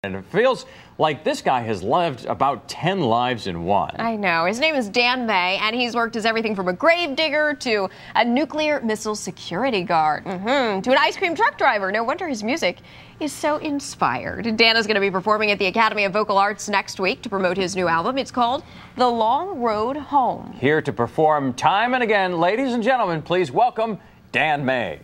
And it feels like this guy has lived about 10 lives in one. I know. His name is Dan May, and he's worked as everything from a grave digger to a nuclear missile security guard, to an ice cream truck driver. No wonder his music is so inspired. Dan is going to be performing at the Academy of Vocal Arts next week to promote his new album. It's called The Long Road Home. Here to perform time and again, ladies and gentlemen, please welcome Dan May.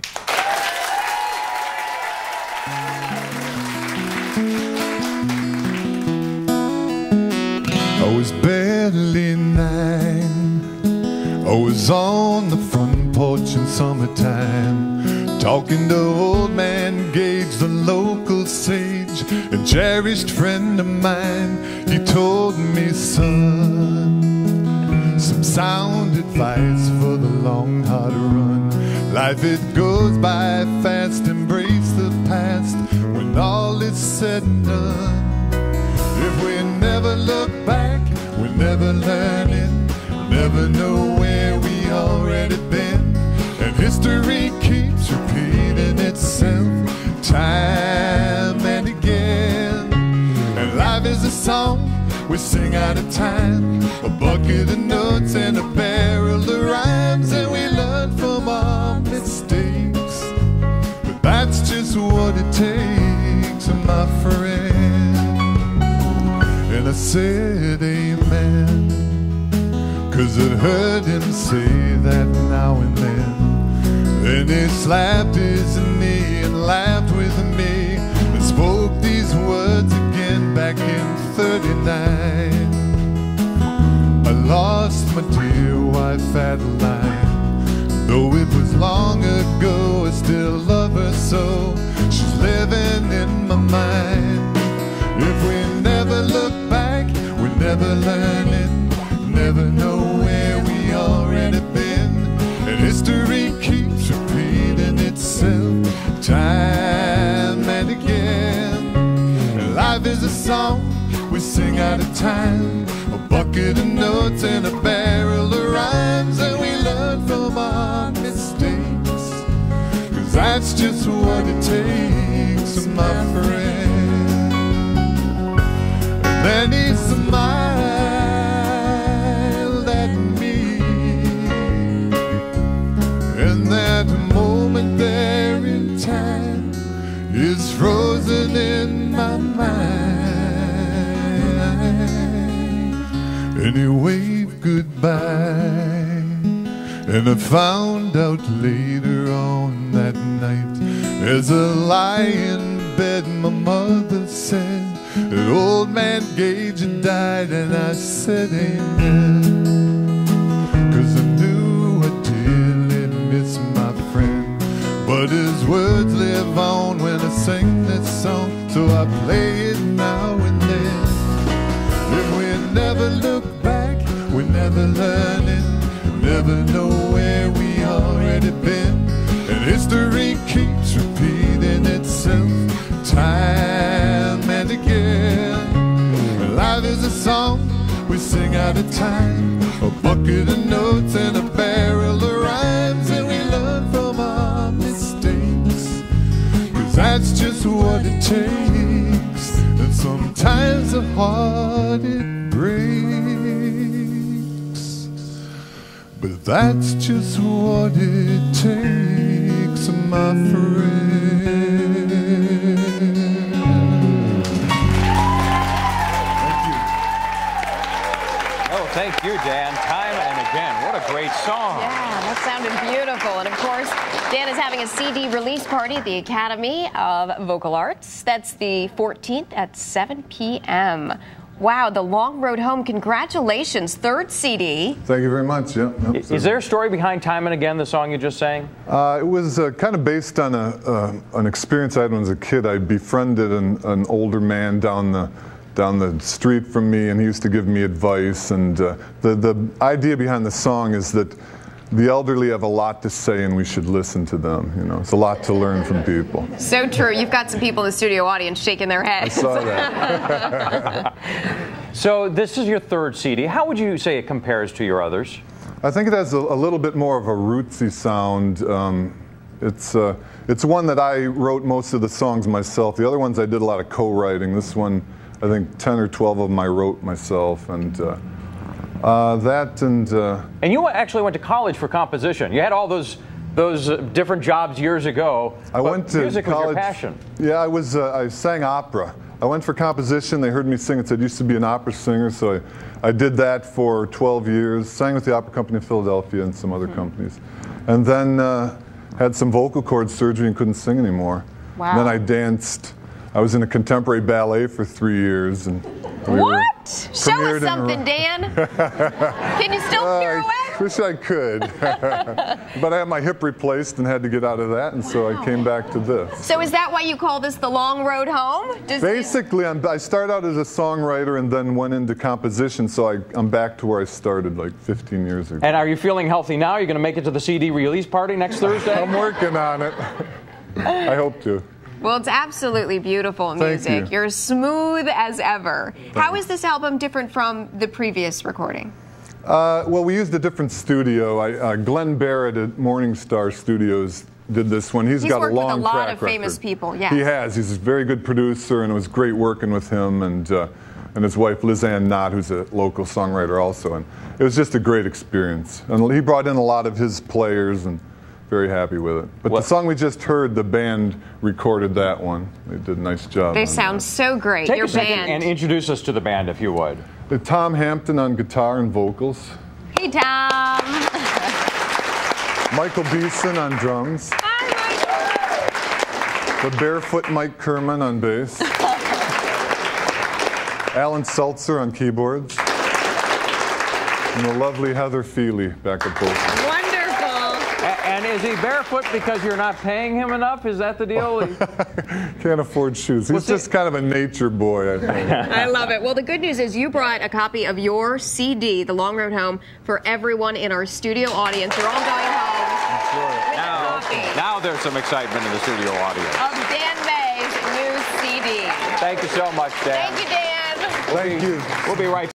I was barely 9. I was on the front porch in summertime, talking to old man Gage, the local sage, a cherished friend of mine. He told me, son, some sound advice for the long, hard run. Life, it goes by fast, embrace the past when all is said and done. If we never look back, we never learn it, never know where we already been. And history keeps repeating itself time and again. And life is a song we sing out of time, a bucket of notes and a barrel of rhymes, and we learn from our mistakes. But that's just what it takes, my friend. And I said amen, 'cause it heard him say that now and then. Then he slapped his knee and laughed with me and spoke these words again back in 39. I lost my dear wife Adeline, though it was long ago, I still love her so. She's living in my mind. If we never look back, we never learn it, never know where we already been. And history keeps repeating itself time and again. And life is a song we sing out of time, a bucket of notes and a barrel of rhymes, and we learn from our mistakes, 'cause that's just what it takes, my friend. Then he smiled at me, and that moment there in time is frozen in my mind. And he waved goodbye, and I found out later on that night, as I lie in bed, my mother said that old man Gage had died, and I said amen, 'cause I knew I dearly miss my friend. But his words live on when I sing this song, so I play it now and then. If we never look back, we never learn it, never know where we already been. And history keeps repeating itself time and again. Life is a song we sing out of time, a bucket of notes and a barrel of rhymes, and we learn from our mistakes, 'cause that's just what it takes. And sometimes the heart it breaks, but that's just what it takes, my friend. Thank you, Dan. Time and again. What a great song. Yeah, that sounded beautiful. And of course, Dan is having a CD release party at the Academy of Vocal Arts. That's the 14th at 7 p.m. Wow, The Long Road Home. Congratulations. Third CD. Thank you very much. Yeah. Is there a story behind Time and Again, the song you just sang? It was kind of based on an experience I had when I was a kid. I befriended an older man down the street from me, and he used to give me advice. And the idea behind the song is that the elderly have a lot to say, and we should listen to them. You know, it's a lot to learn from people. So true. You've got some people in the studio audience shaking their heads. I saw that. So this is your third CD. How would you say it compares to your others? I think it has a little bit more of a rootsy sound. It's It's one that I wrote most of the songs myself. The other ones I did a lot of co-writing. This one, I think 10 or 12 of them I wrote myself, and And you actually went to college for composition. You had all those different jobs years ago. I went to music college. was your passion. Yeah, I sang opera. I went for composition. They heard me sing and said, "You used to be an opera singer," so I did that for 12 years. Sang with the Opera Company of Philadelphia and some other companies, and then had some vocal cord surgery and couldn't sing anymore. Wow. And then I danced. I was in a contemporary ballet for 3 years, and What? Show premiered us in something, Dan. Can you still pirouette? I wish I could, but I had my hip replaced and had to get out of that, and so I came back to this. So is that why you call this the long road home? Basically, I started out as a songwriter and then went into composition, so I'm back to where I started like 15 years ago. And are you feeling healthy now? Are you going to make it to the CD release party next Thursday? I'm working on it. I hope to. Well, it's absolutely beautiful Thank music. you. You're smooth as ever. How is this album different from the previous recording? Well, we used a different studio. Glenn Barrett at Morning Star Studios did this one. He's got a long track record. He's worked with a lot of famous people, yeah. He has. He's a very good producer, and it was great working with him and his wife, Liz Ann Knott, who's a local songwriter also. And it was just a great experience. And he brought in a lot of his players, and very happy with it. But the song we just heard, the band recorded that one. They did a nice job. They sound so great. Take Your a second band. and introduce us to the band, if you would. Tom Hampton on guitar and vocals. Hey, Tom. Michael Beeson on drums. Hi, Michael. The barefoot Mike Kerman on bass. Alan Seltzer on keyboards. And the lovely Heather Phila back at vocals. Wonderful. And is he barefoot because you're not paying him enough? Is that the deal? Can't afford shoes. He's just kind of a nature boy, I think. I love it. Well, the good news is you brought a copy of your CD, The Long Road Home, for everyone in our studio audience. They're all going home. Now there's some excitement in the studio audience. Of Dan May's new CD. Thank you so much, Dan. Thank you, Dan. Thank you. We'll be right back.